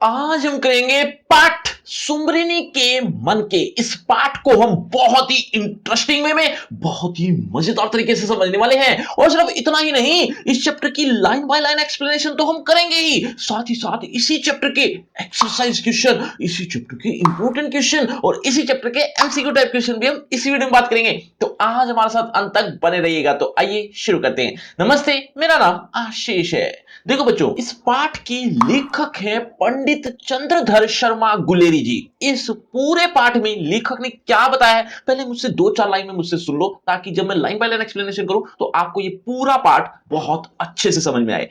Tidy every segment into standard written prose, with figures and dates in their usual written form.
आज हम करेंगे पाठ सुमरिनी के मन के। इस पाठ को हम बहुत ही इंटरेस्टिंग वे में बहुत ही मजेदार तरीके से समझने वाले हैं। और सिर्फ इतना ही नहीं, इस चैप्टर की लाइन बाय लाइन एक्सप्लेनेशन तो हम करेंगे ही, साथ ही साथ इसी चैप्टर के एक्सरसाइज क्वेश्चन, इसी चैप्टर के इंपॉर्टेंट क्वेश्चन और इसी चैप्टर के एमसीक्यू टाइप क्वेश्चन भी हम इसी वीडियो में बात करेंगे। तो आज हमारे साथ अंत तक बने रहिएगा। तो आइए शुरू करते हैं। नमस्ते, मेरा नाम आशीष है। देखो बच्चों, इस पाठ की लेखक है पंडित चंद्रधर शर्मा गुलेरी जी। इस पूरे पाठ में लेखक ने क्या बताया है, पहले मुझसे दो चार लाइन में मुझसे सुन लो, ताकि जब मैं लाइन बाय लाइन एक्सप्लेनेशन करूं तो आपको ये पूरा पाठ बहुत अच्छे से समझ में आए।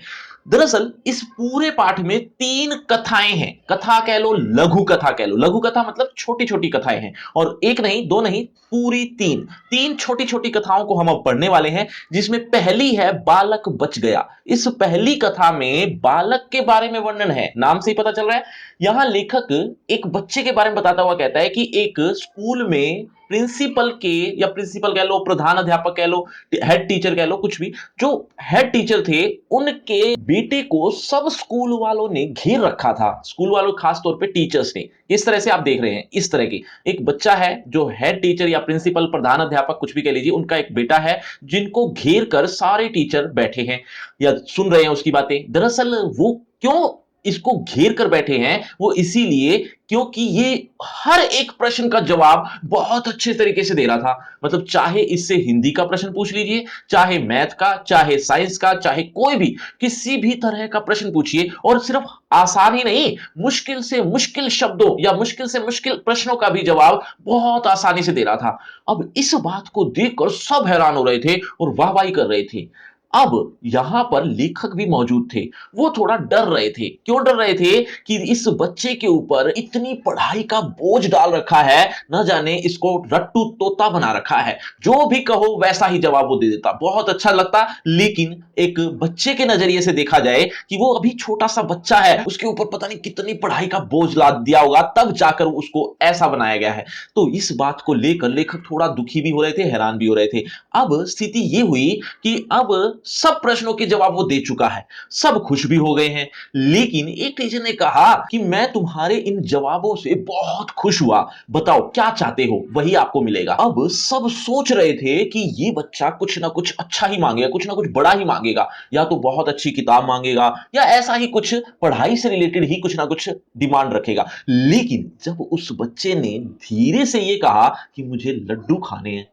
दरअसल इस पूरे पाठ में तीन कथाएं हैं। कथा कह लो, लघु कथा कह लो। लघु कथा मतलब छोटी छोटी कथाएं हैं, और एक नहीं दो नहीं, पूरी तीन तीन छोटी छोटी कथाओं को हम अब पढ़ने वाले हैं। जिसमें पहली है बालक बच गया। इस पहली कथा में बालक के बारे में वर्णन है, नाम से ही पता चल रहा है। यहां लेखक एक बच्चे के बारे में बताता हुआ कहता है कि एक स्कूल में प्रिंसिपल के, या प्रिंसिपल कह लो, प्रधान अध्यापक कह लो, हेड टीचर कह लो, कुछ भी, जो हेड टीचर थे उनके बेटे को सब स्कूल वालों ने घेर रखा था। स्कूल वालों, खास तौर पे टीचर्स ने। इस तरह से आप देख रहे हैं, इस तरह की एक बच्चा है जो हेड टीचर या प्रिंसिपल, प्रधान अध्यापक कुछ भी कह लीजिए, उनका एक बेटा है जिनको घेर कर सारे टीचर बैठे हैं या सुन रहे हैं उसकी बातें। दरअसल वो क्यों इसको घेर कर बैठे हैं, वो इसीलिए क्योंकि ये हर एक प्रश्न का जवाब बहुत अच्छे तरीके से दे रहा था। मतलब चाहे इससे हिंदी का प्रश्न पूछ लीजिए, चाहे मैथ का, चाहे साइंस का, चाहे कोई भी किसी भी तरह का प्रश्न पूछिए, और सिर्फ आसान ही नहीं, मुश्किल से मुश्किल शब्दों या मुश्किल से मुश्किल प्रश्नों का भी जवाब बहुत आसानी से दे रहा था। अब इस बात को देखकर सब हैरान हो रहे थे और वाहवाही कर रहे थे। अब यहां पर लेखक भी मौजूद थे। वो थोड़ा डर रहे थे। क्यों डर रहे थे? कि इस बच्चे के ऊपर इतनी पढ़ाई का बोझ डाल रखा है, न जाने इसको रट्टू तोता बना रखा है, जो भी कहो वैसा ही जवाब वो दे देता। बहुत अच्छा लगता, लेकिन एक बच्चे के नजरिए से देखा जाए कि वो अभी छोटा सा बच्चा है, उसके ऊपर पता नहीं कितनी पढ़ाई का बोझ लाद दिया होगा, तब जाकर उसको ऐसा बनाया गया है। तो इस बात को लेकर लेखक थोड़ा दुखी भी हो रहे थे, हैरान भी हो रहे थे। अब स्थिति ये हुई कि अब सब प्रश्नों के जवाब वो दे चुका है, सब खुश भी हो गए हैं। लेकिन एक टीचर ने कहा कि मैं तुम्हारे इन जवाबों से बहुत खुश हुआ, बताओ क्या चाहते हो, वही आपको मिलेगा। अब सब सोच रहे थे कि ये बच्चा कुछ ना कुछ अच्छा ही मांगेगा, कुछ ना कुछ बड़ा ही मांगेगा, या तो बहुत अच्छी किताब मांगेगा, या ऐसा ही कुछ पढ़ाई से रिलेटेड ही कुछ ना कुछ डिमांड रखेगा। लेकिन जब उस बच्चे ने धीरे से ये कहा कि मुझे लड्डू खाने हैं,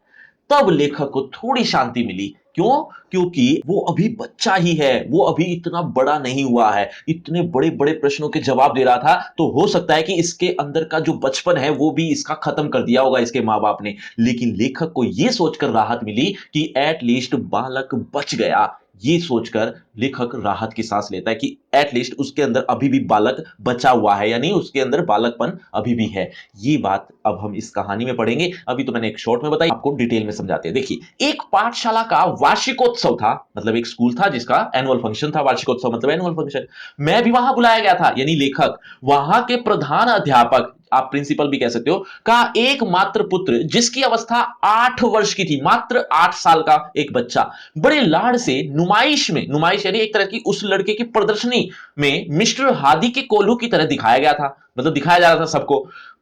तब लेखक को थोड़ी शांति मिली। क्यों? क्योंकि वो अभी बच्चा ही है, वो अभी इतना बड़ा नहीं हुआ है। इतने बड़े बड़े प्रश्नों के जवाब दे रहा था, तो हो सकता है कि इसके अंदर का जो बचपन है वो भी इसका खत्म कर दिया होगा इसके माँ बाप ने। लेकिन लेखक को यह सोचकर राहत मिली कि एटलीस्ट बालक बच गया। ये सोचकर लेखक राहत की सांस लेता है कि एटलीस्ट उसके अंदर अभी भी बालक बचा हुआ है, यानी उसके अंदर बालकपन अभी भी है। ये बात अब हम इस कहानी में पढ़ेंगे। अभी तो मैंने एक शॉर्ट में बताई, आपको डिटेल में समझाते हैं। देखिए, एक पाठशाला का वार्षिकोत्सव था, मतलब एक स्कूल था जिसका एनुअल फंक्शन था। वार्षिकोत्सव मतलब एनुअल फंक्शन। मैं भी वहां बुलाया गया था, यानी लेखक। वहां के प्रधान अध्यापक, आप प्रिंसिपल भी कह सकते हो, का एकमात्र पुत्र, जिसकी अवस्था 8 वर्ष की थी, मात्र 8 साल का एक बच्चा, बड़े लाड़ से नुमाइश में, नुमाइश यानी एक तरह की उस लड़के की प्रदर्शनी में, मिस्टर हादी के कोल्हू की तरह दिखाया गया था। मतलब दिखाया जा रहा था सबको।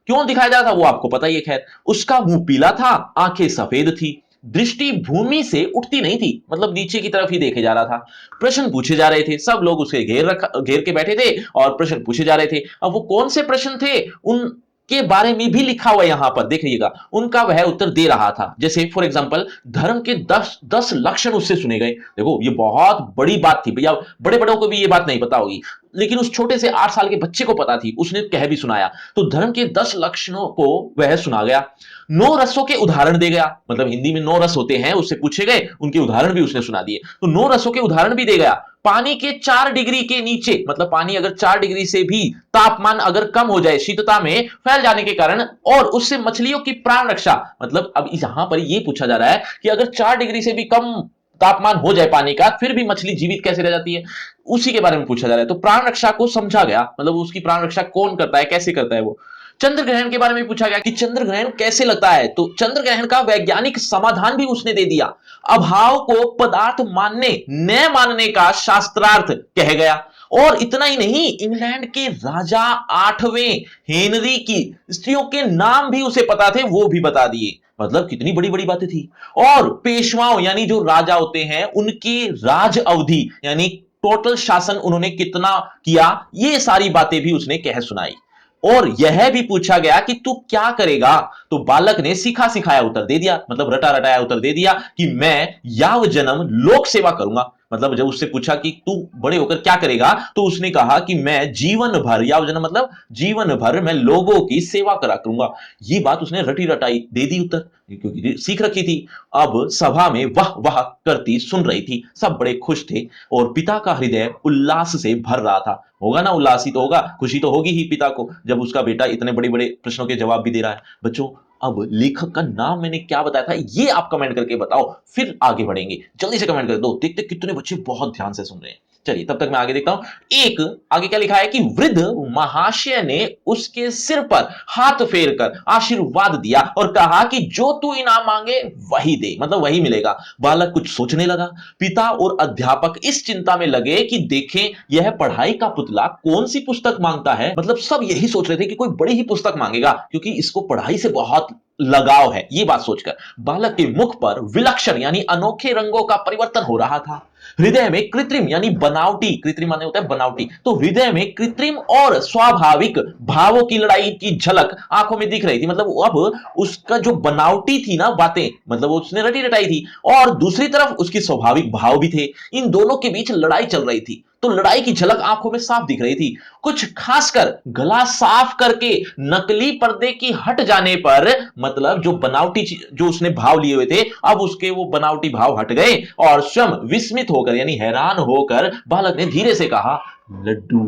क्यों दिखाया जा रहा था वो आपको पता ही है। खैर, उसका मुंह पीला था, आंखें सफेद थी, दृष्टि भूमि से उठती नहीं थी, मतलब नीचे की तरफ ही देखे जा रहा था। प्रश्न पूछे जा रहे थे, सब लोग उसे घेर के बैठे थे और प्रश्न पूछे जा रहे थे। अब वो कौन से प्रश्न थे, उन के बारे में भी लिखा हुआ यहां पर देखिएगा। उनका वह उत्तर दे रहा था। जैसे फॉर एग्जांपल, धर्म के 10 लक्षण उससे सुने गए। देखो, ये बहुत बड़ी बात थी भैया, बड़े बड़ों को भी ये बात नहीं पता होगी, लेकिन उस छोटे से 8 साल के बच्चे को पता थी, उसने कह भी सुनाया। तो धर्म के 10 लक्षणों को वह सुना गया। 9 रसों के उदाहरण दे गया, मतलब हिंदी में 9 रस होते हैं, उससे पूछे गए, उनके उदाहरण भी उसने सुना दिए। तो 9 रसों के उदाहरण भी दे गया। पानी के 4 डिग्री के नीचे, मतलब पानी अगर 4 डिग्री से भी तापमान अगर कम हो जाए, शीतलता में फैल जाने के कारण, और उससे मछलियों की प्राण रक्षा, मतलब अब यहां पर यह पूछा जा रहा है कि अगर 4 डिग्री से भी कम तापमान हो जाए पानी का, फिर भी मछली जीवित कैसे रह जाती है, उसी के बारे में पूछा जा रहा है। तो प्राण रक्षा को समझा गया, मतलब उसकी प्राण रक्षा कौन करता है, कैसे करता है वो। चंद्र ग्रहण के बारे में पूछा गया कि चंद्र ग्रहण कैसे लगता है, तो चंद्र ग्रहण का वैज्ञानिक समाधान भी उसने दे दिया। अभाव को पदार्थ मानने न मानने का शास्त्रार्थ कह गया। और इतना ही नहीं, इंग्लैंड के राजा 8वें हेनरी की स्त्रियों के नाम भी उसे पता थे, वो भी बता दिए। मतलब कितनी बड़ी बड़ी बातें थी। और पेशवाओं यानी जो राजा होते हैं उनकी राज अवधि यानी टोटल शासन उन्होंने कितना किया, ये सारी बातें भी उसने कह सुनाई। और यह भी पूछा गया कि तू क्या करेगा, तो बालक ने सीखा सिखाया उत्तर दे दिया, मतलब रटा रटाया उत्तर दे दिया कि मैं याव जन्म लोक सेवा करूंगा। मतलब जब उससे पूछा कि तू बड़े होकर क्या करेगा, तो उसने कहा कि मैं जीवन भर, याव जन्म मतलब जीवन भर मैं लोगों की सेवा करा करूंगा। ये बात उसने रटी रटाई दे दी उत्तर, क्योंकि सीख रखी थी। अब सभा में वाह वाह करती सुन रही थी, सब बड़े खुश थे और पिता का हृदय उल्लास से भर रहा था। होगा ना, उल्लास ही तो होगा, खुशी तो होगी ही पिता को, जब उसका बेटा इतने बड़े बड़े प्रश्नों के जवाब भी दे रहा है। बच्चों, अब लेखक का नाम मैंने क्या बताया था, ये आप कमेंट करके बताओ, फिर आगे बढ़ेंगे। जल्दी से कमेंट कर दो, देखते कितने बच्चे बहुत ध्यान से सुन रहे हैं। चलिए तब तक मैं आगे देखता हूं। एक आगे क्या लिखा है कि वृद्ध महाशय ने उसके सिर पर हाथ फेर कर आशीर्वाद दिया और कहा कि जो तू इनाम मांगे वही दे, मतलब वही मिलेगा। बालक कुछ सोचने लगा। पिता और अध्यापक इस चिंता में लगे कि देखें यह पढ़ाई का पुतला कौन सी पुस्तक मांगता है। मतलब सब यही सोच रहे थे कि कोई बड़ी ही पुस्तक मांगेगा, क्योंकि इसको पढ़ाई से बहुत लगाव है। ये बात सोचकर बालक के मुख पर विलक्षण यानी अनोखे रंगों का परिवर्तन हो रहा था। हृदय में कृत्रिम यानी बनावटी, कृत्रिम माने होता है बनावटी, तो हृदय में कृत्रिम और स्वाभाविक भावों की लड़ाई की झलक आंखों में दिख रही थी। मतलब अब उसका जो बनावटी थी ना बातें, मतलब उसने रटी रटाई थी, और दूसरी तरफ उसकी स्वाभाविक भाव भी थे। इन दोनों के बीच लड़ाई चल रही थी, तो लड़ाई की झलक आंखों में साफ दिख रही थी। कुछ खासकर गला साफ करके नकली पर्दे की हट जाने पर, मतलब जो बनावटी जो उसने भाव लिए हुए थे, अब उसके वो बनावटी भाव हट गए और स्वयं विस्मित होकर यानी हैरान होकर बालक ने धीरे से कहा, लड्डू।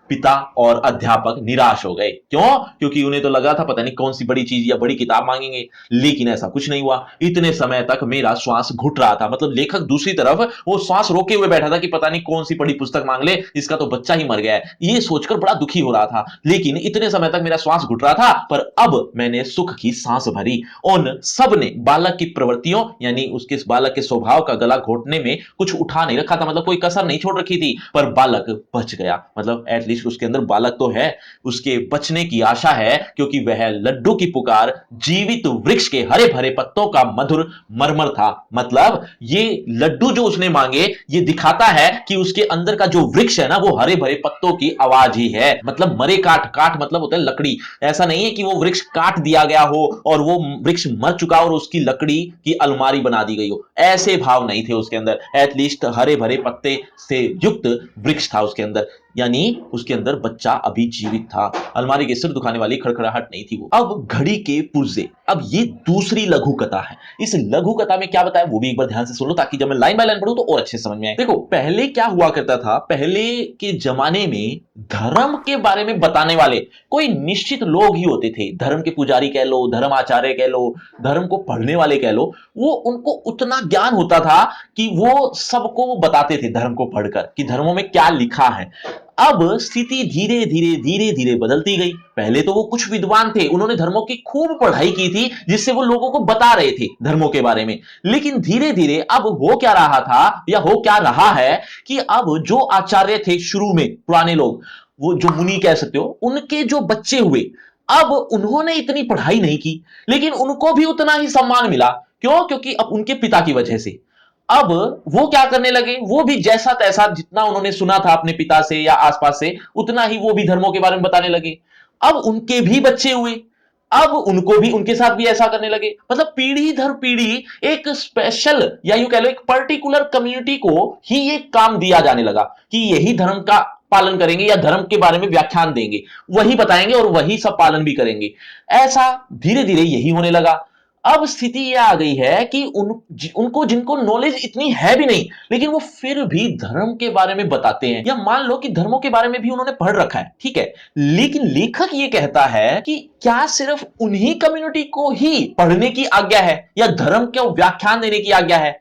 पिता और अध्यापक निराश हो गए। क्यों? क्योंकि उन्हें तो लगा था पता नहीं कौन सी बड़ी चीज या बड़ी किताब मांगेंगे, लेकिन ऐसा कुछ नहीं हुआ। इतने समय तक मेरा श्वास घुट रहा था, मतलब लेखक दूसरी तरफ वो श्वास रोके हुए बैठा था कि पता नहीं कौन सी बड़ी पुस्तक मांग ले, इसका तो बच्चा ही मर गया है, ये सोचकर बड़ा दुखी हो रहा था। लेकिन इतने समय तक मेरा श्वास घुट रहा था, पर अब मैंने सुख की सांस भरी। उन सब ने बालक की प्रवृत्तियों यानी उसके बालक के स्वभाव का गला घोटने में कुछ उठा नहीं रखा था, मतलब कोई कसर नहीं छोड़ रखी थी, पर बालक बच गया। मतलब एटलीस्ट उसके अंदर बालक तो है, उसके बचने की आशा है, क्योंकि वह लड्डू की पुकार जीवित वृक्ष के हरे भरे पत्तों का मधुर मरमर था। मतलब ये लड्डू जो उसने मांगे, ये दिखाता है कि उसके अंदर का जो वृक्ष है ना, वो हरे भरे पत्तों की आवाज ही है। मतलब मरे काट, काट मतलब होता है लकड़ी। ऐसा नहीं है कि वो वृक्ष काट दिया गया हो और वो वृक्ष मर चुका और उसकी लकड़ी की अलमारी बना दी गई हो, ऐसे भाव नहीं थे उसके अंदर। एटलीस्ट हरे भरे पत्ते से युक्त वृक्ष था उसके अंदर, यानी उसके अंदर बच्चा अभी जीवित था। अलमारी के सिर दुखाने वाली खड़खड़ाहट नहीं थी वो। अब घड़ी के पुर्जे। अब ये दूसरी लघु कथा है। इस लघु कथा में क्या बताया वो भी एक बार ध्यान से सुन लो, ताकि जब मैं लाइन बाय लाइन पढ़ूं तो और अच्छे समझ में आए। देखो, पहले क्या हुआ करता था, पहले के जमाने में धर्म के बारे में बताने वाले कोई निश्चित लोग ही होते थे। धर्म के पुजारी कह लो, धर्म आचार्य कह लो, धर्म को पढ़ने वाले कह लो, वो उनको उतना ज्ञान होता था कि वो सबको वो बताते थे धर्म को पढ़कर कि धर्मों में क्या लिखा है। अब स्थिति धीरे धीरे धीरे धीरे बदलती गई। पहले तो वो कुछ विद्वान थे, उन्होंने धर्मों की खूब पढ़ाई की थी, जिससे वो लोगों को बता रहे थे धर्मों के बारे में। लेकिन धीरे धीरे अब हो क्या रहा था या हो क्या रहा है कि अब जो आचार्य थे शुरू में, पुराने लोग, वो जो मुनि कह सकते हो, उनके जो बच्चे हुए, अब उन्होंने इतनी पढ़ाई नहीं की, लेकिन उनको भी उतना ही सम्मान मिला। क्यों? क्योंकि अब उनके पिता की वजह से अब वो क्या करने लगे, वो भी जैसा तैसा जितना उन्होंने सुना था अपने पिता से या आसपास से, उतना ही वो भी धर्मों के बारे में बताने लगे। अब उनके भी बच्चे हुए, अब उनको भी उनके साथ भी ऐसा करने लगे। मतलब पीढ़ी दर पीढ़ी एक स्पेशल या यूं कह लो एक पर्टिकुलर कम्युनिटी को ही ये काम दिया जाने लगा कि यही धर्म का पालन करेंगे या धर्म के बारे में व्याख्यान देंगे, वही बताएंगे और वही सब पालन भी करेंगे। ऐसा धीरे धीरे यही होने लगा। अब स्थिति यह आ गई है कि उनको जिनको नॉलेज इतनी है भी नहीं, लेकिन वो फिर भी धर्म के बारे में बताते हैं। या मान लो कि धर्मों के बारे में भी उन्होंने पढ़ रखा है, ठीक है, लेकिन लेखक ये कहता है कि क्या सिर्फ उन्हीं कम्युनिटी को ही पढ़ने की आज्ञा है या धर्म के व्याख्यान देने की आज्ञा है?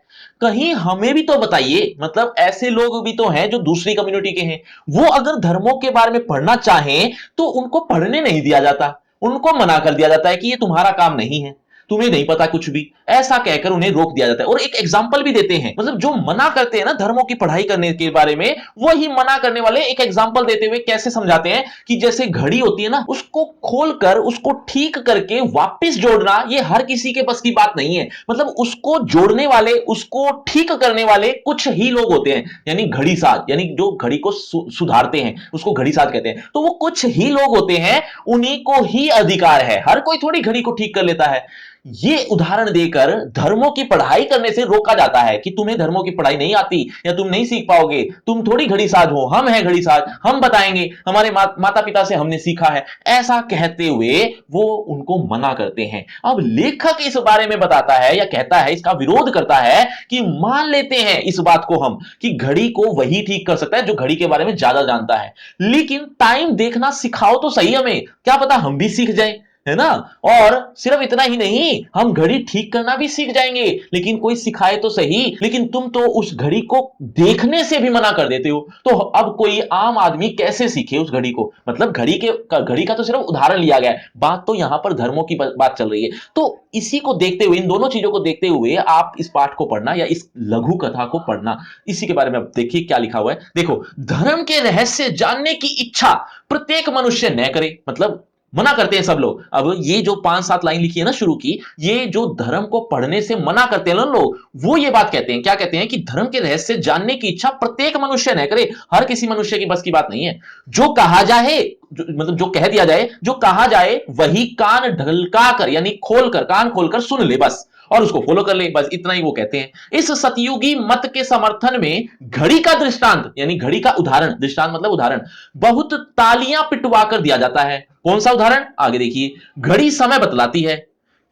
कहीं हमें भी तो बताइए। मतलब ऐसे लोग भी तो हैं जो दूसरी कम्युनिटी के हैं, वो अगर धर्मों के बारे में पढ़ना चाहें तो उनको पढ़ने नहीं दिया जाता, उनको मना कर दिया जाता है कि ये तुम्हारा काम नहीं है। तुम्हें नहीं पता कुछ भी, ऐसा कहकर उन्हें रोक दिया जाता है। और एक एग्जाम्पल भी देते हैं, मतलब जो मना करते हैं ना धर्मों की पढ़ाई करने के बारे में, वही मना करने वाले एक एग्जाम्पल देते हुए कैसे समझाते हैं कि जैसे घड़ी होती है ना, उसको खोलकर उसको ठीक करके वापस जोड़ना ये हर किसी के बस की बात नहीं है। मतलब उसको जोड़ने वाले, उसको ठीक करने वाले कुछ ही लोग होते हैं, यानी घड़ी साज, यानी जो घड़ी को सुधारते हैं उसको घड़ी साज कहते हैं। तो वो कुछ ही लोग होते हैं, उन्हीं को ही अधिकार है, हर कोई थोड़ी घड़ी को ठीक कर लेता है। ये उदाहरण देकर धर्मों की पढ़ाई करने से रोका जाता है कि तुम्हें धर्मों की पढ़ाई नहीं आती या तुम नहीं सीख पाओगे, तुम थोड़ी घड़ी साज हो, हम हैं घड़ी साज, हम बताएंगे, हमारे माता पिता से हमने सीखा है, ऐसा कहते हुए वो उनको मना करते हैं। अब लेखक इस बारे में बताता है या कहता है, इसका विरोध करता है कि मान लेते हैं इस बात को हम कि घड़ी को वही ठीक कर सकता है जो घड़ी के बारे में ज्यादा जानता है, लेकिन टाइम देखना सिखाओ तो सही हमें, क्या पता हम भी सीख जाए, है ना। और सिर्फ इतना ही नहीं, हम घड़ी ठीक करना भी सीख जाएंगे, लेकिन कोई सिखाए तो सही। लेकिन तुम तो उस घड़ी को देखने से भी मना कर देते हो, तो अब कोई आम आदमी कैसे सीखे उस घड़ी को। मतलब घड़ी का तो सिर्फ उदाहरण लिया गया है, बात तो यहां पर धर्मों की बात चल रही है। तो इसी को देखते हुए, इन दोनों चीजों को देखते हुए आप इस पाठ को पढ़ना या इस लघु कथा को पढ़ना, इसी के बारे में अब देखिए क्या लिखा हुआ है। देखो, धर्म के रहस्य जानने की इच्छा प्रत्येक मनुष्य न करे, मतलब मना करते हैं सब लोग। अब ये जो 5-7 लाइन लिखी है ना शुरू की, ये जो धर्म को पढ़ने से मना करते हैं ना लोग, वो ये बात कहते हैं, क्या कहते हैं कि धर्म के रहस्य जानने की इच्छा प्रत्येक मनुष्य न करे, हर किसी मनुष्य की बस की बात नहीं है। जो कहा जाए, मतलब जो कह दिया जाए, जो कहा जाए वही कान ढलका कर, यानी खोलकर, कान खोलकर सुन ले बस, और उसको फॉलो कर ले, बस इतना ही वो कहते हैं। इस सतयुगी मत के समर्थन में घड़ी का दृष्टांत, यानी घड़ी का उदाहरण, दृष्टांत मतलब उदाहरण, बहुत तालियां पिटवा कर दिया जाता है। कौन सा उदाहरण, आगे देखिए। घड़ी समय बतलाती है,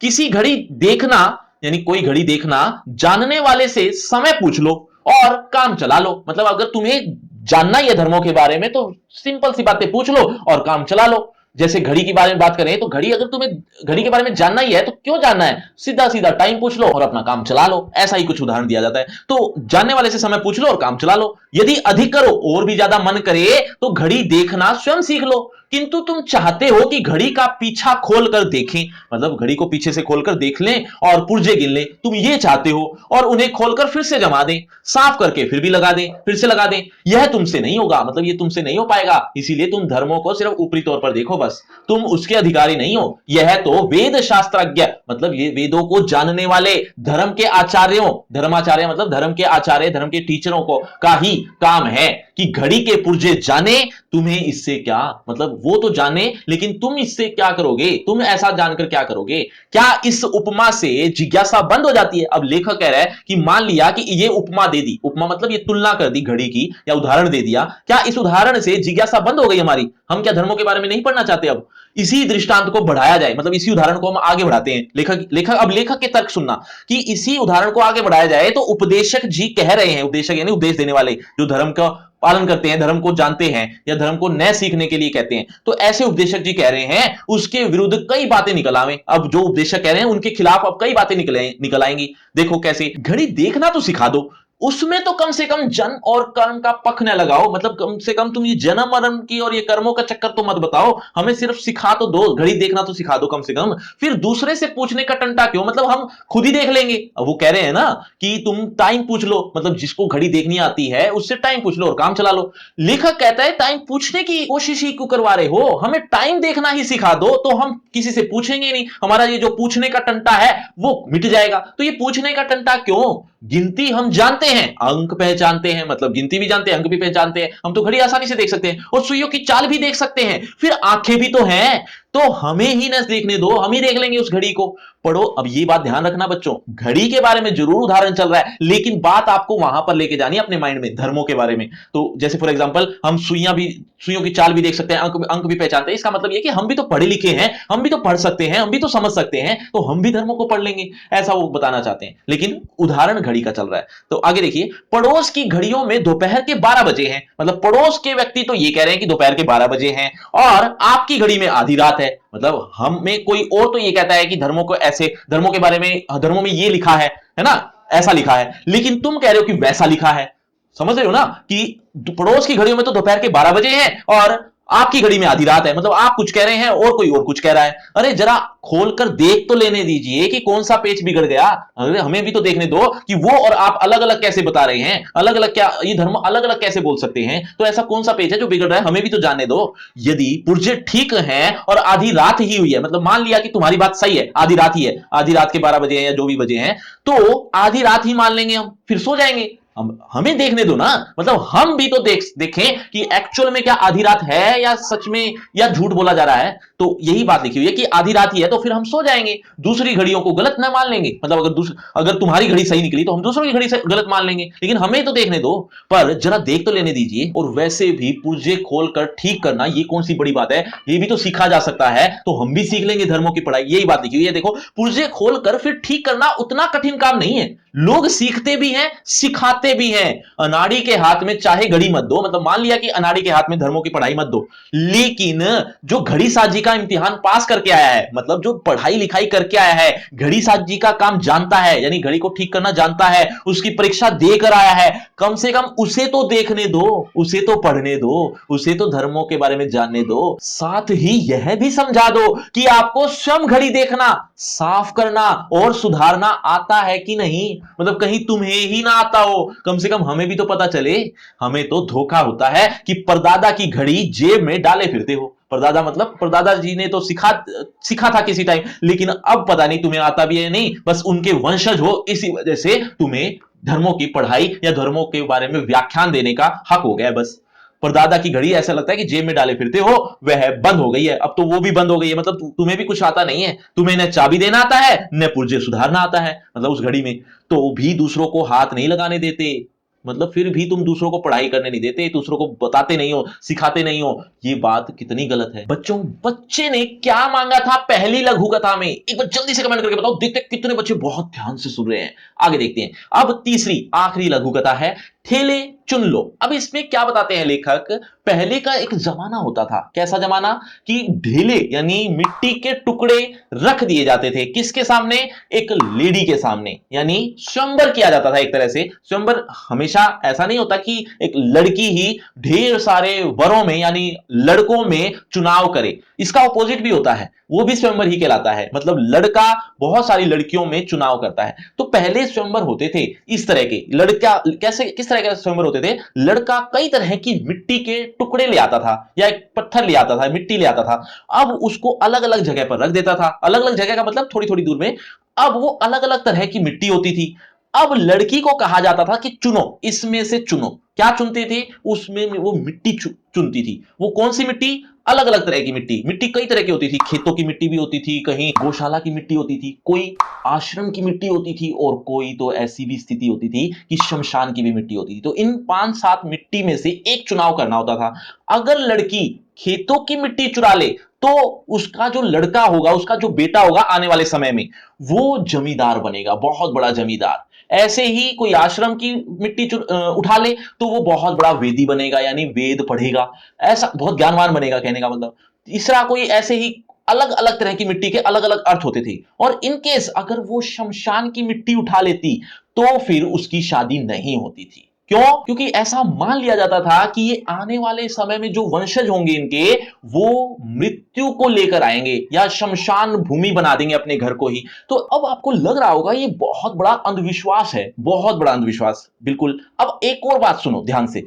किसी घड़ी देखना, यानी कोई घड़ी देखना जानने वाले से समय पूछ लो और काम चला लो। मतलब अगर तुम्हें जानना ही है धर्मों के बारे में तो सिंपल सी बातें पूछ लो और काम चला लो। जैसे घड़ी के बारे में बात करें तो घड़ी, अगर तुम्हें घड़ी के बारे में जानना ही है तो क्यों जानना है, सीधा सीधा टाइम पूछ लो और अपना काम चला लो। ऐसा ही कुछ उदाहरण दिया जाता है। तो जानने वाले से समय पूछ लो और काम चला लो। यदि अधिक करो, और भी ज्यादा मन करे तो घड़ी देखना स्वयं सीख लो। किंतु तुम चाहते हो कि घड़ी का पीछा खोल कर देखें, मतलब घड़ी को पीछे से खोलकर देख लें और पुर्जे गिन लें, तुम ये चाहते हो, और उन्हें खोलकर फिर से जमा दें, साफ करके फिर भी लगा दें, फिर से लगा दें। यह तुमसे नहीं होगा, मतलब ये तुमसे नहीं हो पाएगा। इसीलिए तुम धर्मों को सिर्फ ऊपरी तौर पर देखो बस, तुम उसके अधिकारी नहीं हो। यह तो वेद शास्त्रज्ञ, मतलब ये वेदों को जानने वाले धर्म के आचार्यों, धर्माचार्य मतलब धर्म के आचार्य, धर्म के टीचरों को का ही काम है कि घड़ी के पुर्जे जाने। तुम्हें इससे क्या मतलब, वो तो जाने, लेकिन तुम इससे क्या करोगे, तुम ऐसा जानकर क्या करोगे। क्या इस उपमा से जिज्ञासा बंद हो जाती है। अब लेखक कह रहा है कि मान लिया कि ये उपमा दे दी, उपमा मतलब ये तुलना कर दी घड़ी की, या उदाहरण दे दिया, क्या इस उदाहरण से जिज्ञासा बंद हो गई हमारी, हम क्या धर्मों के बारे में नहीं पढ़ना चाहते। अब इसी दृष्टांत को बढ़ाया जाए, मतलब इसी उदाहरण को हम आगे बढ़ाते हैं। लेखक के तर्क सुनना कि इसी उदाहरण को आगे बढ़ाया जाए तो उपदेशक जी कह रहे हैं, उपदेशक यानी उपदेश देने वाले, जो धर्म का पालन करते हैं, धर्म को जानते हैं या धर्म को नए सीखने के लिए कहते हैं, तो ऐसे उपदेशक जी कह रहे हैं उसके विरुद्ध कई बातें निकल आवे। अब जो उपदेशक कह रहे हैं उनके खिलाफ अब कई बातें निकल आएंगी। देखो कैसे, घड़ी देखना तो सिखा दो, उसमें तो कम से कम जन्म और कर्म का पक्ष न लगाओ, मतलब कम से कम तुम ये जन्म मरण की और ये कर्मों का चक्कर तो मत बताओ, हमें सिर्फ सिखा तो दो, घड़ी देखना तो सिखा दो कम से कम। फिर दूसरे से पूछने का टंटा क्यों, मतलब हम खुद ही देख लेंगे। अब वो कह रहे हैं ना कि तुम टाइम पूछ लो, मतलब जिसको घड़ी देखनी आती है उससे टाइम पूछ लो और काम चला लो। लेखक कहता है टाइम पूछने की कोशिश ही क्यों करवा रहे हो, हमें टाइम देखना ही सिखा दो तो हम किसी से पूछेंगे नहीं, हमारा ये जो पूछने का टंटा है वो मिट जाएगा। तो ये पूछने का टंटा क्यों, गिनती हम जानते हैं, अंक पहचानते हैं, मतलब गिनती भी जानते हैं, अंक भी पहचानते हैं, हम तो घड़ी आसानी से देख सकते हैं और सुइयों की चाल भी देख सकते हैं, फिर आंखें भी तो हैं, तो हमें ही न देखने दो, हम ही देख लेंगे उस घड़ी को। पढ़ो। अब ये बात ध्यान रखना बच्चों, घड़ी के बारे में जरूर उदाहरण चल रहा है, लेकिन बात आपको वहां पर लेके जानी है अपने माइंड में, धर्मों के बारे में। तो जैसे फॉर एग्जांपल हम सुइयों की चाल भी देख सकते हैं, अंक भी पहचानते हैं, इसका मतलब ये कि हम भी तो पढ़े लिखे हैं, हम भी तो पढ़ सकते हैं, हम भी तो समझ सकते हैं, तो हम भी धर्मों को पढ़ लेंगे, ऐसा वो बताना चाहते हैं। लेकिन उदाहरण घड़ी का चल रहा है। तो आगे देखिए, पड़ोस की घड़ियों में दोपहर के 12 बजे हैं, मतलब पड़ोस के व्यक्ति तो ये कह रहे हैं कि दोपहर के 12 बजे हैं, और आपकी घड़ी में आधी रात है। मतलब हम में कोई और तो ये कहता है कि धर्मों को ऐसे, धर्मों के बारे में, धर्मों में ये लिखा है ना, ऐसा लिखा है, लेकिन तुम कह रहे हो कि वैसा लिखा है। समझ रहे हो ना कि पड़ोस की घड़ियों में तो दोपहर के 12 बजे हैं और आपकी घड़ी में आधी रात है, मतलब आप कुछ कह रहे हैं और कोई और कुछ कह रहा है। अरे जरा खोलकर देख तो लेने दीजिए कि कौन सा पेच बिगड़ गया। अरे हमें भी तो देखने दो कि वो और आप अलग अलग कैसे बता रहे हैं, अलग अलग क्या, ये धर्म अलग अलग कैसे बोल सकते हैं। तो ऐसा कौन सा पेच है जो बिगड़ रहा है, हमें भी तो जानने दो। यदि पुर्जे ठीक है और आधी रात ही हुई है, मतलब मान लिया कि तुम्हारी बात सही है, आधी रात ही है, आधी रात के 12 बजे हैं या जो भी बजे हैं, तो आधी रात ही मान लेंगे, हम फिर सो जाएंगे। हम हमें देखने दो ना, मतलब हम भी तो देखें कि एक्चुअल में क्या आधी रात है या सच में या झूठ बोला जा रहा है। तो यही बात लिखी हुई है कि आधी रात ही है, तो फिर हम सो जाएंगे, दूसरी घड़ियों को गलत ना मान लेंगे। मतलब अगर तुम्हारी घड़ी सही निकली तो हम दूसरों की घड़ी से गलत मान लेंगे, लेकिन हमें तो देखने दो। पर जरा देख तो लेने दीजिए। और वैसे भी पुर्जे खोलकर ठीक करना ये कौन सी बड़ी बात है, ये भी तो सीखा जा सकता है, तो हम भी सीख लेंगे धर्मों की पढ़ाई। यही बात लिखी हुई है, देखो पुर्जे खोलकर फिर ठीक करना उतना कठिन काम नहीं है। लोग सीखते भी हैं, सिखाते भी हैं। अनाड़ी के हाथ में चाहे घड़ी मत दो, मतलब मान लिया कि अनाड़ी के हाथ में धर्मों की पढ़ाई मत दो, लेकिन जो घड़ी साजी का इम्तिहान पास करके आया है, मतलब जो पढ़ाई लिखाई करके आया है, घड़ी साजी का काम जानता है, यानी घड़ी को ठीक करना जानता है, उसकी परीक्षा देकर आया है, कम से कम उसे तो देखने दो, उसे तो पढ़ने दो, उसे तो धर्मों के बारे में जानने दो। साथ ही यह भी समझा दो कि आपको स्वयं घड़ी देखना, साफ करना और सुधारना आता है कि नहीं। मतलब कहीं तुम्हें ही ना आता हो, कम से कम हमें भी तो पता चले। हमें तो धोखा होता है कि परदादा की घड़ी जेब में डाले फिरते हो। परदादा मतलब परदादा जी ने तो सिखा था किसी टाइम, लेकिन अब पता नहीं तुम्हें आता भी है नहीं, बस उनके वंशज हो, इसी वजह से तुम्हें धर्मों की पढ़ाई या धर्मों के बारे में व्याख्यान देने का हक हो गया है। बस परदादा की घड़ी ऐसा लगता है कि जेब में डाले फिरते हो, वह बंद हो गई है, अब तो वो भी बंद हो गई है। मतलब तुम्हें भी कुछ आता नहीं है, तुम्हें न चाबी देना आता है न पुर्जे सुधारना आता है, मतलब उस घड़ी में तो भी दूसरों को हाथ नहीं लगाने देते। मतलब फिर भी तुम दूसरों को पढ़ाई करने नहीं देते, दूसरों को बताते नहीं हो, सिखाते नहीं हो। ये बात कितनी गलत है। बच्चों, बच्चे ने क्या मांगा था पहली लघु कथा में, एक बार जल्दी से कमेंट करके बताओ। देखते कितने बच्चे बहुत ध्यान से सुन रहे हैं। आगे देखते हैं। अब तीसरी आखिरी लघु कथा है, ठेले चुन लो। अब इसमें क्या बताते हैं लेखक, पहले का एक जमाना होता था, कैसा जमाना कि ढेले यानी मिट्टी के टुकड़े रख दिए जाते थे, किसके सामने, एक लेडी के सामने, यानी स्वयंवर किया जाता था। एक तरह से स्वयंवर हमेशा ऐसा नहीं होता कि एक लड़की ही ढेर सारे वरों में यानी लड़कों में चुनाव करे, इसका ऑपोजिट भी होता है, वो भी स्वयंवर ही कहलाता है। मतलब लड़का बहुत सारी लड़कियों में चुनाव करता है। तो पहले स्वयंवर होते थे इस तरह के, लड़का कैसे किस तरह के स्वयंवर होते थे, लड़का कई तरह की मिट्टी के टुकड़े ले आता था या एक पत्थर ले आता था, मिट्टी ले आता था। अब उसको अलग अलग जगह पर रख देता था, अलग अलग जगह का मतलब थोड़ी थोड़ी दूर में। अब वो अलग अलग तरह की मिट्टी होती थी। अब लड़की को कहा जाता था कि चुनो, इसमें से चुनो। क्या चुनते थे, उसमें वो मिट्टी चुनती थी। वो कौन सी मिट्टी, अलग अलग तरह की मिट्टी। मिट्टी कई तरह की होती थी, खेतों की मिट्टी भी होती थी, कहीं गौशाला की मिट्टी होती थी, कोई आश्रम की मिट्टी होती थी, और कोई तो ऐसी भी स्थिति होती थी कि शमशान की भी मिट्टी होती थी। तो इन 5-7 मिट्टी में से एक चुनाव करना होता था। अगर लड़की खेतों की मिट्टी चुरा ले तो उसका जो लड़का होगा, उसका जो बेटा होगा आने वाले समय में, वो जमींदार बनेगा, बहुत बड़ा जमींदार। ऐसे ही कोई आश्रम की मिट्टी उठा ले तो वो बहुत बड़ा वेदी बनेगा, यानी वेद पढ़ेगा, ऐसा बहुत ज्ञानवान बनेगा, कहने का मतलब। तीसरा कोई ऐसे ही अलग अलग तरह की मिट्टी के अलग अलग अर्थ होते थे। और इनकेस अगर वो शमशान की मिट्टी उठा लेती तो फिर उसकी शादी नहीं होती थी। क्यों? क्योंकि ऐसा मान लिया जाता था कि ये आने वाले समय में जो वंशज होंगे इनके, वो मृत्यु को लेकर आएंगे या शमशान भूमि बना देंगे अपने घर को ही। तो अब आपको लग रहा होगा ये बहुत बड़ा अंधविश्वास है, बहुत बड़ा अंधविश्वास, बिल्कुल। अब एक और बात सुनो ध्यान से।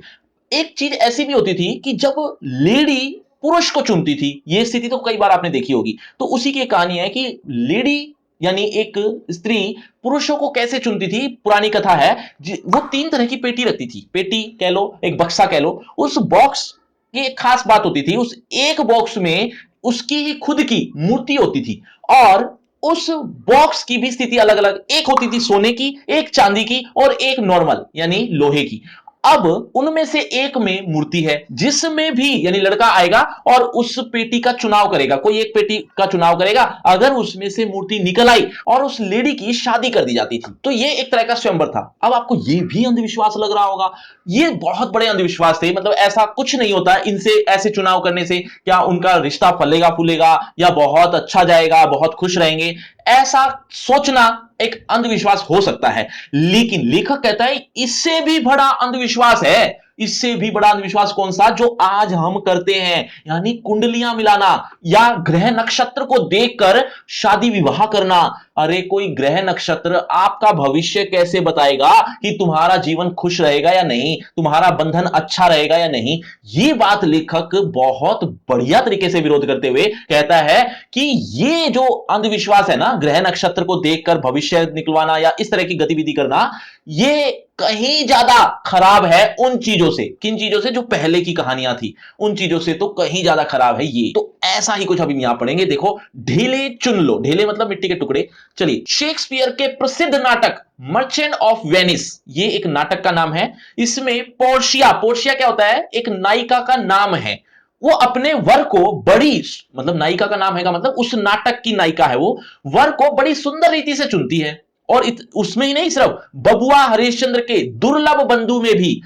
एक चीज ऐसी भी होती थी कि जब लेडी पुरुष को चुनती थी, यह स्थिति तो कई बार आपने देखी होगी, तो उसी की कहानी है कि लेडी यानी एक स्त्री पुरुषों को कैसे चुनती थी। पुरानी कथा है, वो 3 तरह की पेटी रखती थी, पेटी कह लो, एक बक्सा कह लो। उस बॉक्स की एक खास बात होती थी, उस एक बॉक्स में उसकी ही खुद की मूर्ति होती थी, और उस बॉक्स की भी स्थिति अलग अलग, एक होती थी सोने की, एक चांदी की, और एक नॉर्मल यानी लोहे की। अब उनमें से एक में मूर्ति है, जिसमें भी यानी लड़का आएगा और उस पेटी का चुनाव करेगा, कोई एक पेटी का चुनाव करेगा। अगर उसमें से मूर्ति निकल आई और उस लेडी की शादी कर दी जाती थी, तो ये एक तरह का स्वयंवर था। अब आपको ये भी अंधविश्वास लग रहा होगा, ये बहुत बड़े अंधविश्वास थे। मतलब ऐसा कुछ नहीं होता इनसे, ऐसे चुनाव करने से क्या उनका रिश्ता फलेगा फूलेगा या बहुत अच्छा जाएगा, बहुत खुश रहेंगे, ऐसा सोचना एक अंधविश्वास हो सकता है। लेकिन लेखक कहता है इससे भी बड़ा अंधविश्वास है इससे भी बड़ा अंधविश्वास कौन सा, जो आज हम करते हैं, यानी कुंडलियां मिलाना या ग्रह नक्षत्र को देखकर शादी विवाह करना। अरे कोई ग्रह नक्षत्र आपका भविष्य कैसे बताएगा कि तुम्हारा जीवन खुश रहेगा या नहीं, तुम्हारा बंधन अच्छा रहेगा या नहीं। ये बात लेखक बहुत बढ़िया तरीके से विरोध करते हुए कहता है कि ये जो अंधविश्वास है ना, ग्रह नक्षत्र को देखकर भविष्य निकलवाना या इस तरह की गतिविधि करना, ये कहीं ज्यादा खराब है उन चीजों से। किन चीजों से? जो पहले की कहानियां थी, उन चीजों से तो कहीं ज्यादा खराब है ये। तो ऐसा ही कुछ अभी यहां पढ़ेंगे। देखो, ढेले चुन लो, ढेले मतलब मिट्टी के टुकड़े। चलिए, शेक्सपियर के प्रसिद्ध नाटक मर्चेंट ऑफ वेनिस, ये एक नाटक का नाम है। इसमें पोर्शिया, पोर्शिया क्या होता है? एक नायिका का नाम है। वो अपने वर को बड़ी, मतलब नायिका का नाम है का मतलब उस नाटक की नायिका है, वो वर को बड़ी सुंदर रीति से चुनती है। और उसमें ही नहीं, सिर्फ बबुआ हरिश्चंद्र के दुर्लभ बंधु में भी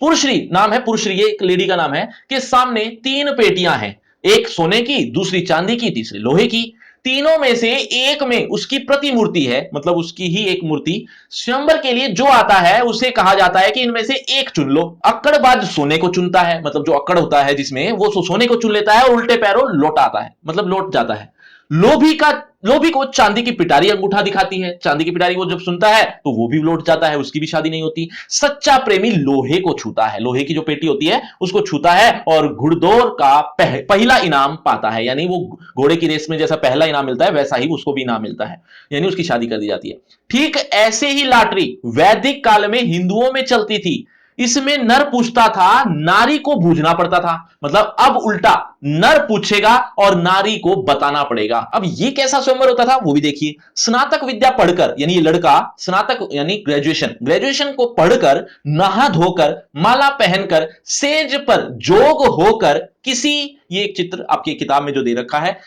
पुरश्री नाम है, पुरश्री ये एक लेडी का नाम है, के सामने 3 पेटियां हैं, एक सोने की, दूसरी चांदी की, तीसरी लोहे की। तीनों में से एक में उसकी प्रतिमूर्ति है, मतलब उसकी ही एक मूर्ति। स्वयंवर के लिए जो आता है उसे कहा जाता है कि इनमें से एक चुन लो। अक्कड़बाज सोने को चुनता है, मतलब जो अक्कड़ होता है जिसमें, वो सोने को चुन लेता है और उल्टे पैरों लौट आता है, मतलब लौट जाता है। लोभी को चांदी की पिटारी अंगूठा दिखाती है, चांदी की पिटारी वो जब सुनता है तो वो भी लौट जाता है, उसकी भी शादी नहीं होती। सच्चा प्रेमी लोहे को छूता है, लोहे की जो पेटी होती है उसको छूता है और घुड़दौड़ का पहला इनाम पाता है, यानी वो घोड़े की रेस में जैसा पहला इनाम मिलता है वैसा ही उसको भी इनाम मिलता है, यानी उसकी शादी कर दी जाती है। ठीक ऐसे ही लॉटरी वैदिक काल में हिंदुओं में चलती थी। इसमें नर पूछता था, नारी को बूझना पड़ता था। मतलब अब उल्टा, नर पूछेगा और नारी को बताना पड़ेगा। अब ये कैसा स्वयंवर होता था वो भी देखिए। स्नातक विद्या पढ़कर, यानी ये लड़का स्नातक यानी ग्रेजुएशन को पढ़कर, नहा धोकर, माला पहनकर, सेज पर जोग होकर किसी, ये एक चित्र आपकी किताब में जो दे रखा है,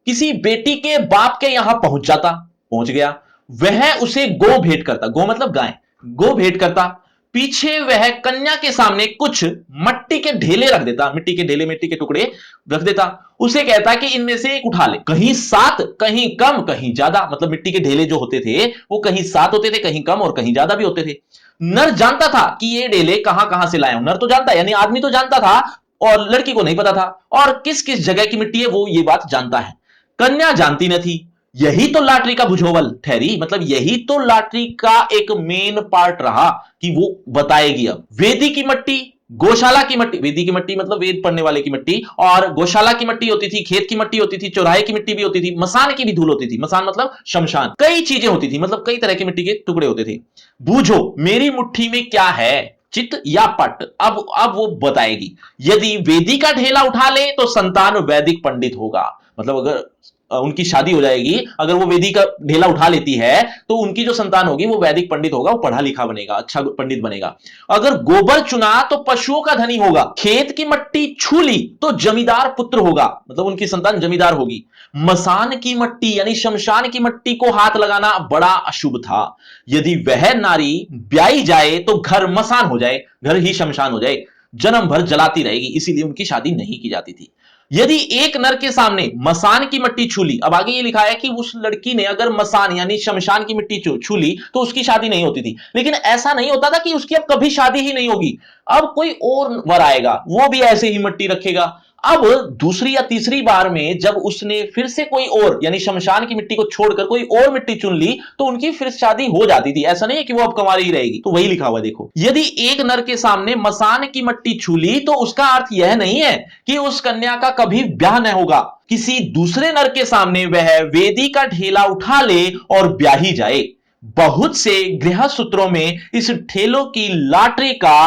किसी बेटी के बाप के यहां पहुंच गया। वह उसे गो भेंट करता, गो मतलब गाय, गो भेंट करता। पीछे वह कन्या के सामने कुछ मट्टी के ढेले रख देता, मिट्टी के ढेले, मिट्टी के टुकड़े रख देता। उसे कहता कि इनमें से एक उठा ले, कहीं 7, कहीं कम, कहीं ज्यादा। मतलब मिट्टी के ढेले जो होते थे वो कहीं 7 होते थे, कहीं कम और कहीं ज्यादा भी होते थे। नर जानता था कि ये ढेले कहां कहां से लाए हूं, नर तो जानता है, यानी आदमी तो जानता था, और लड़की को नहीं पता था। और किस किस जगह की मिट्टी है वो ये बात जानता है, कन्या जानती न थी। यही तो लॉटरी का भुजोवल ठहरी, मतलब यही तो लॉटरी का एक मेन पार्ट रहा कि वो बताएगी। अब वेदी की मट्टी, गौशाला की मट्टी, वेदी की मट्टी मतलब वेद पढ़ने वाले की मट्टी, और गौशाला की मट्टी होती थी, खेत की मट्टी होती थी, चौराहे की मिट्टी भी होती थी, मसान की भी धूल होती थी, मसान मतलब शमशान, कई चीजें होती थी, मतलब कई तरह की मिट्टी के टुकड़े होते थे। बूझो मेरी मुट्ठी में क्या है, चित या पट। अब वो बताएगी। यदि वेदी का ढेला उठा ले तो संतान वैदिक पंडित होगा, मतलब अगर उनकी शादी हो जाएगी, अगर वो वेदी का ढेला उठा लेती है तो उनकी जो संतान होगी वो वैदिक पंडित होगा, वो पढ़ा लिखा बनेगा, अच्छा पंडित बनेगा। अगर गोबर चुना तो पशुओं का धनी होगा। खेत की मट्टी छू ली तो जमींदार पुत्र होगा, मतलब उनकी संतान जमींदार होगी। मसान की मट्टी यानी शमशान की मट्टी को हाथ लगाना बड़ा अशुभ था। यदि वह नारी ब्याई जाए तो घर मसान हो जाए, घर ही शमशान हो जाए, जन्म भर जलाती रहेगी, इसीलिए उनकी शादी नहीं की जाती थी। यदि एक नर के सामने मसान की मिट्टी छू ली, अब आगे ये लिखा है कि उस लड़की ने अगर मसान यानी शमशान की मिट्टी छू ली तो उसकी शादी नहीं होती थी। लेकिन ऐसा नहीं होता था कि उसकी अब कभी शादी ही नहीं होगी, अब कोई और वर आएगा, वो भी ऐसे ही मिट्टी रखेगा। अब दूसरी या तीसरी बार में जब उसने फिर से कोई और यानी शमशान की मिट्टी को छोड़कर कोई और मिट्टी चुन ली तो उनकी फिर शादी हो जाती थी। ऐसा नहीं है कि वो अब कुंवारी ही रहेगी। तो वही लिखा हुआ देखो, यदि एक नर के सामने मसान की मिट्टी छू ली तो उसका अर्थ यह नहीं है कि उस कन्या का कभी ब्याह न होगा। किसी दूसरे नर के सामने वह वेदी का ढेला उठा ले और ब्याही जाए। बहुत से गृह सूत्रों में इस ठेलों की लॉटरी का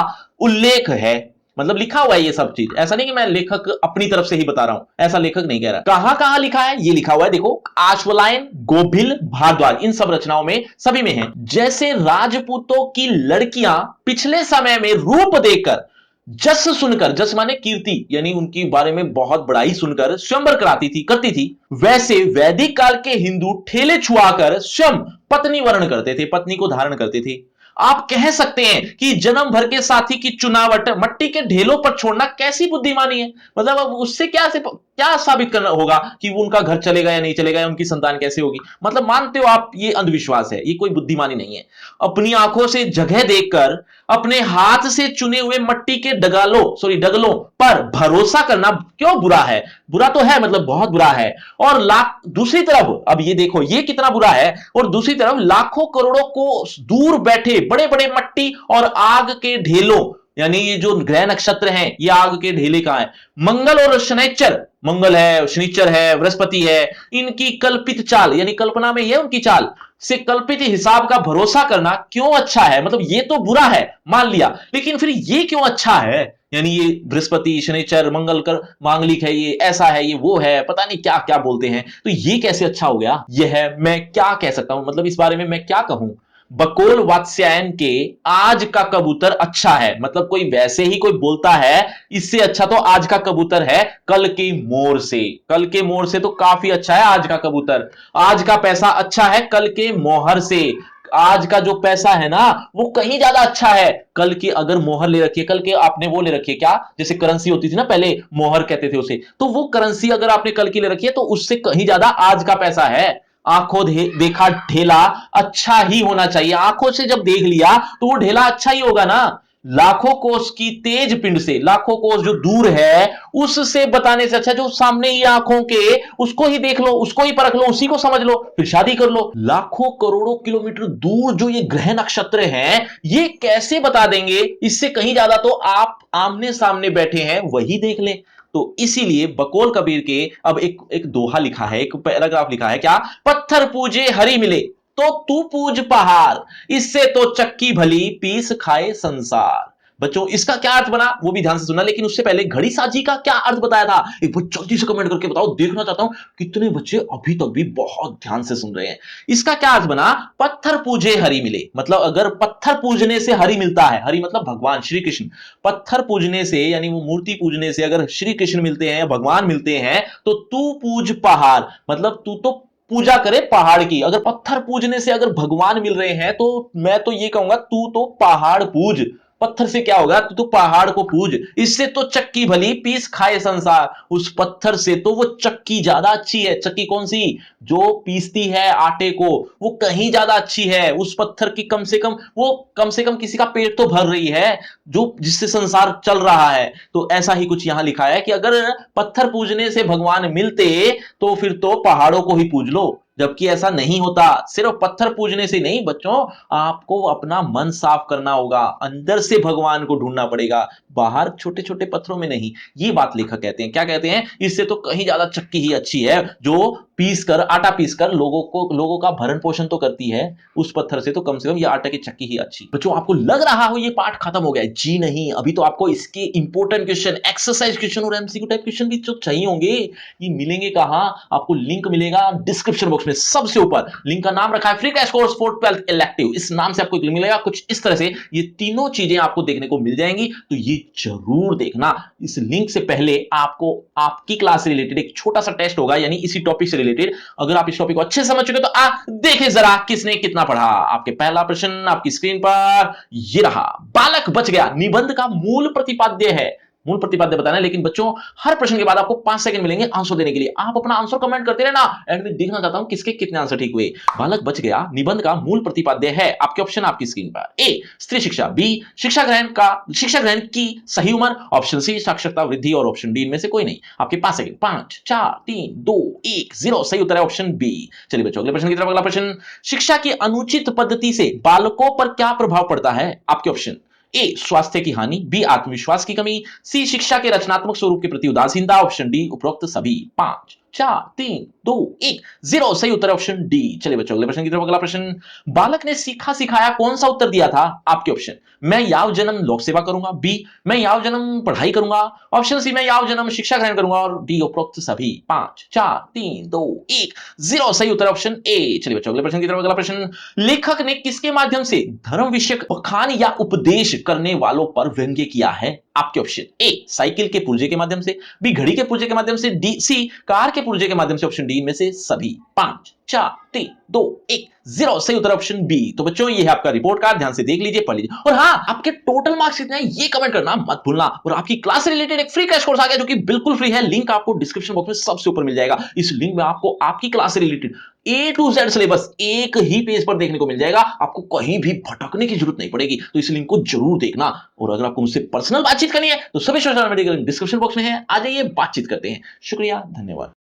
उल्लेख है, मतलब लिखा हुआ है ये सब चीज। ऐसा नहीं कि मैं लेखक अपनी तरफ से ही बता रहा हूं, ऐसा लेखक नहीं कह रहा। कहां कहां लिखा है ये लिखा हुआ है देखो, आश्वलायन, गोभिल, भारद्वाज, इन सब रचनाओं में सभी में है। जैसे राजपूतों की लड़कियां पिछले समय में रूप देखकर, जस सुनकर, जस माने कीर्ति यानी उनके बारे में बहुत बड़ाई सुनकर स्वयंवर करती थी, वैसे वैदिक काल के हिंदू ठेले छुआकर स्वयं पत्नी वर्ण करते थे, पत्नी को धारण करते थे। आप कह सकते हैं कि जन्म भर के साथी की चुनावट मट्टी के ढेलों पर छोड़ना कैसी बुद्धिमानी है। मतलब अब उससे क्या साबित करना होगा कि वो उनका घर चलेगा या नहीं चलेगा या उनकी संतान कैसे होगी। मतलब मानते हो आप ये अंधविश्वास है, ये कोई बुद्धिमानी नहीं है। अपनी आंखों से जगह देखकर अपने हाथ से चुने हुए मट्टी के डगलों पर भरोसा करना क्यों बुरा है। बुरा तो है, मतलब बहुत बुरा है। और लाख दूसरी तरफ अब ये देखो ये कितना बुरा है, और दूसरी तरफ लाखों करोड़ों को दूर बैठे बड़े बड़े मट्टी और आग के ढेलों, यानी ये जो ग्रह नक्षत्र हैं ये आग के ढेले कहां है, मंगल और शनिचर, मंगल है, शनिचर है, बृहस्पति है, इनकी कल्पित चाल यानी कल्पना में ये उनकी चाल से कल्पित हिसाब का भरोसा करना क्यों अच्छा है। मतलब ये तो बुरा है मान लिया, लेकिन फिर ये क्यों अच्छा है। यानी ये बृहस्पति शनिचर मंगल कर मांगलिक है, ये ऐसा है, ये वो है, पता नहीं क्या क्या बोलते हैं, तो ये कैसे अच्छा हो गया। ये है, मैं क्या कह सकता हूं, मतलब इस बारे में मैं क्या कहूं। बकोल वात्स्यायन के आज का कबूतर अच्छा है, मतलब कोई वैसे ही कोई बोलता है इससे अच्छा तो आज का कबूतर है कल के मोर से। कल के मोर से तो काफी अच्छा है आज का कबूतर। आज का पैसा अच्छा है कल के मोहर से। आज का जो पैसा है ना वो कहीं ज्यादा अच्छा है कल की अगर मोहर ले रखी है, कल के आपने वो ले रखी है क्या, जैसे करेंसी होती थी ना पहले, मोहर कहते थे उसे, तो वो करेंसी अगर आपने कल की ले रखी है तो उससे कहीं ज्यादा आज का पैसा है। आंखों देखा ढेला अच्छा ही होना चाहिए, आंखों से जब देख लिया तो वो ढेला अच्छा ही होगा ना। लाखों कोस की तेज पिंड से, लाखों कोस जो दूर है उससे बताने से अच्छा जो सामने ही आंखों के, उसको ही देख लो, उसको ही परख लो, उसी को समझ लो, फिर शादी कर लो। लाखों करोड़ों किलोमीटर दूर जो ये ग्रह नक्षत्र हैं ये कैसे बता देंगे, इससे कहीं ज्यादा तो आप आमने सामने बैठे हैं वही देख ले। तो इसीलिए बकौल कबीर के अब एक दोहा लिखा है, एक पैराग्राफ लिखा है क्या, पत्थर पूजे हरि मिले तो तू पूज पहाड़, इससे तो चक्की भली पीस खाए संसार। बच्चों इसका क्या अर्थ बना वो भी ध्यान से सुनना, लेकिन उससे पहले घड़ी साजी का क्या अर्थ बताया था एक बार जल्दी से कमेंट करके बताओ, देखना चाहता हूं कितने बच्चे अभी तक भी बहुत ध्यान से सुन रहे हैं। इसका क्या अर्थ बना, पत्थर पूजे हरि मिले, मतलब अगर पत्थर पूजने से हरि मिलता है, हरि मतलब भगवान श्री कृष्ण, पत्थर पूजने से यानी वो मूर्ति पूजने से अगर श्री कृष्ण मिलते हैं या भगवान मिलते हैं तो तू पूज पहाड़, मतलब तू तो पूजा करे पहाड़ की। अगर पत्थर पूजने से अगर भगवान मिल रहे हैं तो मैं तो ये कहूंगा तू तो पहाड़ पूज। पत्थर से क्या होगा, तू तो पहाड़ को पूज, इससे तो चक्की भली पीस खाए संसार। उस पत्थर से तो वो चक्की ज्यादा अच्छी है। चक्की कौन सी, जो पीसती है आटे को, वो कहीं ज्यादा अच्छी है। उस पत्थर की कम से कम किसी का पेट तो भर रही है, जो जिससे संसार चल रहा है। तो ऐसा ही कुछ यहां लिखा है कि अगर पत्थर पूजने से भगवान मिलते तो फिर तो पहाड़ों को ही पूज लो, जबकि ऐसा नहीं होता। सिर्फ पत्थर पूजने से नहीं बच्चों, आपको अपना मन साफ करना होगा, अंदर से भगवान को ढूंढना पड़ेगा, बाहर छोटे छोटे पत्थरों में नहीं। ये बात लेखक कहते हैं, क्या कहते हैं, इससे तो कहीं ज्यादा चक्की ही अच्छी है जो आटा पीस कर लोगों का भरण पोषण तो करती है, उस पत्थर से तो कम ये आटा की चक्की ही अच्छी। बच्चों आपको लग रहा हो ये पाठ खत्म हो गया है, जी नहीं, अभी तो आपको इसके इंपॉर्टेंट क्वेश्चन, एक्सरसाइज क्वेश्चन और एमसीक्यू टाइप क्वेश्चन भी तो चाहिए होंगे। ये मिलेंगे कहां, आपको लिंक मिलेगा डिस्क्रिप्शन बॉक्स में, सबसे ऊपर लिंक का नाम रखा है free crash course for 12th elective, इस नाम से आपको एक लिंक मिलेगा। कुछ इस तरह से ये तीनों चीजें आपको देखने को मिल जाएंगी, तो ये जरूर देखना। इस लिंक से पहले आपको आपकी क्लास से रिलेटेड एक छोटा सा टेस्ट होगा, यानी इसी टॉपिक से रिलेटेड। अगर आप इस टॉपिक को अच्छे से समझ चुके तो देखें जरा किसने कितना पढ़ा। आपके पहला प्रश्न आपकी स्क्रीन पर ये रहा, बालक बच गया निबंध का मूल प्रतिपाद्य है। मूल प्रतिपाद्य बताना है, लेकिन बच्चों हर प्रश्न के बाद आपको 5 सेकंड मिलेंगे आंसर देने के लिए। आप अपना आंसर कमेंट करते रहना, एंड में देखना चाहता हूं किसके कितने आंसर ठीक हुए। बालक बच गया निबंध का मूल प्रतिपाद्य है, आपके ऑप्शन आपकी स्क्रीन पर। ए स्त्री शिक्षा, बी शिक्षा ग्रहण की सही उम्र, ऑप्शन सी साक्षरता वृद्धि, और ऑप्शन डी में से कोई नहीं। आपके 5 सेकंड, 5 4 3 2 1 0, सही उत्तर है ऑप्शन बी। चलिए बच्चों अगले प्रश्न की तरफ। अगला प्रश्न, शिक्षा की अनुचित पद्धति से बालकों पर क्या प्रभाव पड़ता है। आपके ऑप्शन, ए स्वास्थ्य की हानि, बी आत्मविश्वास की कमी, सी शिक्षा के रचनात्मक स्वरूप के प्रति उदासीनता, ऑप्शन डी उपरोक्त सभी। 5 4 3 2 1 0, सही उत्तर ऑप्शन डी। चलिए बच्चों अगले प्रश्न की तरफ। अगला प्रश्न, बालक ने सीखा सिखाया कौन सा उत्तर दिया था। आपके ऑप्शन, मैं याव जन्म लोक सेवा करूंगा, बी मैं याव जन्म पढ़ाई करूंगा, ऑप्शन सी मैं याव जन्म शिक्षा ग्रहण करूंगा, और डी उपरोक्त सभी। 5 4 3 2 1 0, सही उत्तर ऑप्शन ए। चलिए बच्चों अगले प्रश्न की तरफ। अगला प्रश्न, लेखक ने किसके माध्यम से धर्म विषयक बखान या उपदेश करने वालों पर व्यंग्य किया है। आपके ऑप्शन, ए साइकिल के पुर्जे के माध्यम से, बी घड़ी के पुर्जे के माध्यम से, डी सी कार के के पुर्जे के माध्यम से ऑप्शन डी में से सभी 5 4 3 2 1 0 सही उत्तर ऑप्शन बी। तो बच्चों ये है आपका रिपोर्ट कार्ड, ध्यान से देख लीजिए, पढ़ लीजिए। और हाँ, आपके टोटल मार्क्स कितने हैं ये कमेंट करना मत भूलना। और आपकी क्लास से रिलेटेड एक फ्री क्रैश कोर्स आ गया जो कि बिल्कुल फ्री है, लिंक आपको डिस्क्रिप्शन बॉक्स में सबसे ऊपर मिल जाएगा। इस लिंक में आपको आपकी क्लास से related A to Z syllabus एक ही पेज पर देखने को मिल जाएगा, आपको कहीं भी भटकने की जरूरत नहीं पड़ेगी। तो इस लिंक को जरूर देखना। और अगर आपको मुझसे पर्सनल बातचीत करनी है तो सभी सोशल मीडिया के लिंक डिस्क्रिप्शन बॉक्स में है, आ जाइए बातचीत करते हैं। शुक्रिया, धन्यवाद।